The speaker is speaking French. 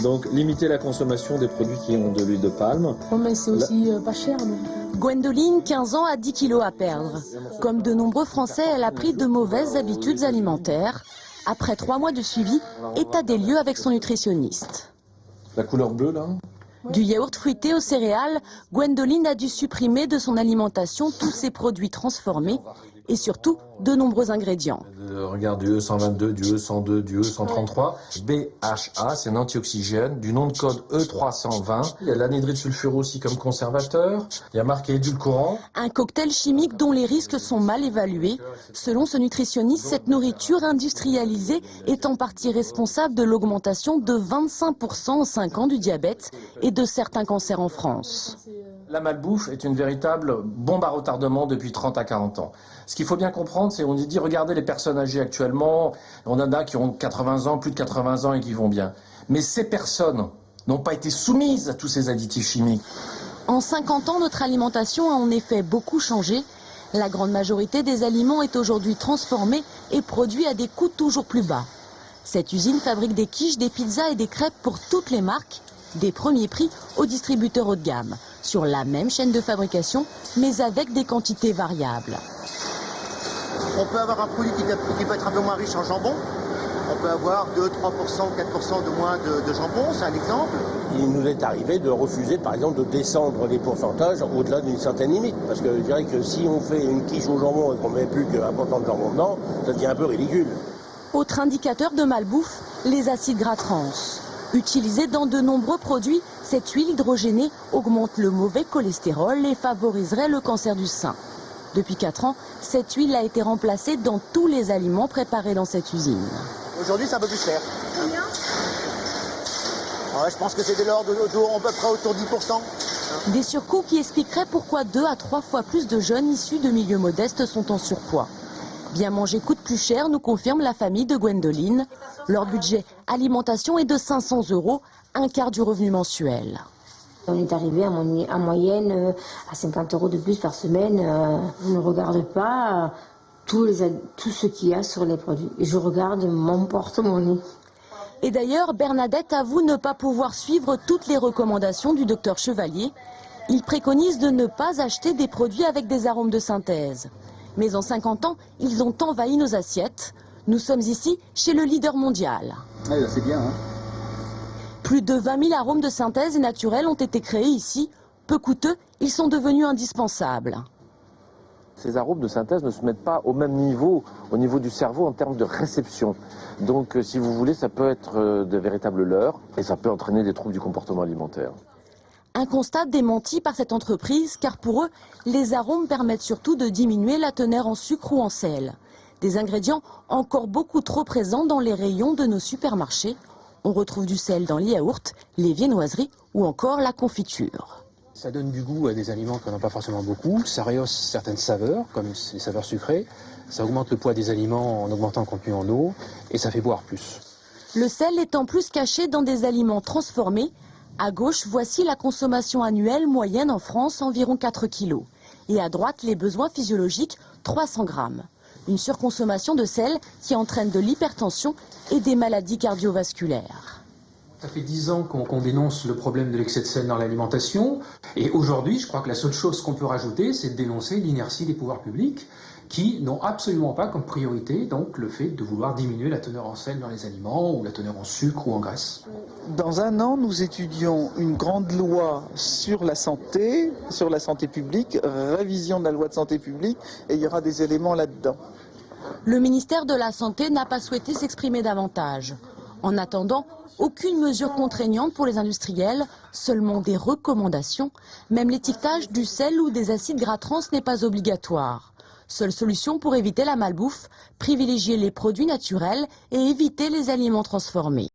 Donc limiter la consommation des produits qui ont de l'huile de palme. Oh, mais c'est aussi pas cher. Donc. Gwendoline, 15 ans, a 10 kilos à perdre. Comme de nombreux Français, elle a pris de mauvaises habitudes alimentaires. Après 3 mois de suivi, état des lieux avec son nutritionniste. La couleur bleue là. Du yaourt fruité aux céréales, Gwendoline a dû supprimer de son alimentation tous ces produits transformés et surtout de nombreux ingrédients. Regarde du E122, du E102, du E133. BHA, c'est un antioxygène, du nom de code E320. Il y a l'anhydride sulfureux aussi comme conservateur. Il y a marqué édulcorant. Un cocktail chimique dont les risques sont mal évalués. Selon ce nutritionniste, cette nourriture industrialisée est en partie responsable de l'augmentation de 25% en 5 ans du diabète et de certains cancers en France. La malbouffe est une véritable bombe à retardement depuis 30 à 40 ans. Ce qu'il faut bien comprendre, c'est qu'on dit, regardez les personnes âgées actuellement, on en a qui ont 80 ans, plus de 80 ans et qui vont bien. Mais ces personnes n'ont pas été soumises à tous ces additifs chimiques. En 50 ans, notre alimentation a en effet beaucoup changé. La grande majorité des aliments est aujourd'hui transformée et produit à des coûts toujours plus bas. Cette usine fabrique des quiches, des pizzas et des crêpes pour toutes les marques, des premiers prix aux distributeurs haut de gamme, sur la même chaîne de fabrication, mais avec des quantités variables. On peut avoir un produit qui peut être un peu moins riche en jambon. On peut avoir 2, 3%, 4% de moins de jambon, c'est un exemple. Il nous est arrivé de refuser, par exemple, de descendre les pourcentages au-delà d'une certaine limite. Parce que je dirais que si on fait une quiche au jambon et qu'on ne met plus que 1% de jambon dedans, ça devient un peu ridicule. Autre indicateur de malbouffe, les acides gras trans. Utilisée dans de nombreux produits, cette huile hydrogénée augmente le mauvais cholestérol et favoriserait le cancer du sein. Depuis 4 ans, cette huile a été remplacée dans tous les aliments préparés dans cette usine. Aujourd'hui, c'est un peu plus cher. Combien ? Je pense que c'est de l'ordre à peu près autour de 10%. Des surcoûts qui expliqueraient pourquoi 2 à 3 fois plus de jeunes issus de milieux modestes sont en surpoids. Bien manger coûte plus cher, nous confirme la famille de Gwendoline. Leur budget alimentation est de 500 €, un quart du revenu mensuel. On est arrivé en moyenne à 50 € de plus par semaine. Je ne regarde pas tout ce qu'il y a sur les produits. Je regarde mon porte-monnaie. Et d'ailleurs, Bernadette avoue ne pas pouvoir suivre toutes les recommandations du docteur Chevalier. Il préconise de ne pas acheter des produits avec des arômes de synthèse. Mais en 50 ans, ils ont envahi nos assiettes. Nous sommes ici chez le leader mondial. Ouais, c'est bien, hein. Plus de 20 000 arômes de synthèse et naturels ont été créés ici. Peu coûteux, ils sont devenus indispensables. Ces arômes de synthèse ne se mettent pas au même niveau, au niveau du cerveau en termes de réception. Donc si vous voulez, ça peut être de véritables leurres et ça peut entraîner des troubles du comportement alimentaire. Un constat démenti par cette entreprise, car pour eux, les arômes permettent surtout de diminuer la teneur en sucre ou en sel. Des ingrédients encore beaucoup trop présents dans les rayons de nos supermarchés. On retrouve du sel dans les yaourts, les viennoiseries ou encore la confiture. Ça donne du goût à des aliments qu'on n'a pas forcément beaucoup, ça rehausse certaines saveurs, comme les saveurs sucrées, ça augmente le poids des aliments en augmentant le contenu en eau, et ça fait boire plus. Le sel est en plus caché dans des aliments transformés. À gauche, voici la consommation annuelle moyenne en France, environ 4 kg. Et à droite, les besoins physiologiques, 300 grammes. Une surconsommation de sel qui entraîne de l'hypertension et des maladies cardiovasculaires. Ça fait 10 ans qu'on dénonce le problème de l'excès de sel dans l'alimentation. Et aujourd'hui, je crois que la seule chose qu'on peut rajouter, c'est de dénoncer l'inertie des pouvoirs publics qui n'ont absolument pas comme priorité donc le fait de vouloir diminuer la teneur en sel dans les aliments ou la teneur en sucre ou en graisse. Dans 1 an, nous étudions une grande loi sur la santé publique, révision de la loi de santé publique, et il y aura des éléments là-dedans. Le ministère de la Santé n'a pas souhaité s'exprimer davantage. En attendant, aucune mesure contraignante pour les industriels, seulement des recommandations. Même l'étiquetage du sel ou des acides gras trans n'est pas obligatoire. Seule solution pour éviter la malbouffe, privilégier les produits naturels et éviter les aliments transformés.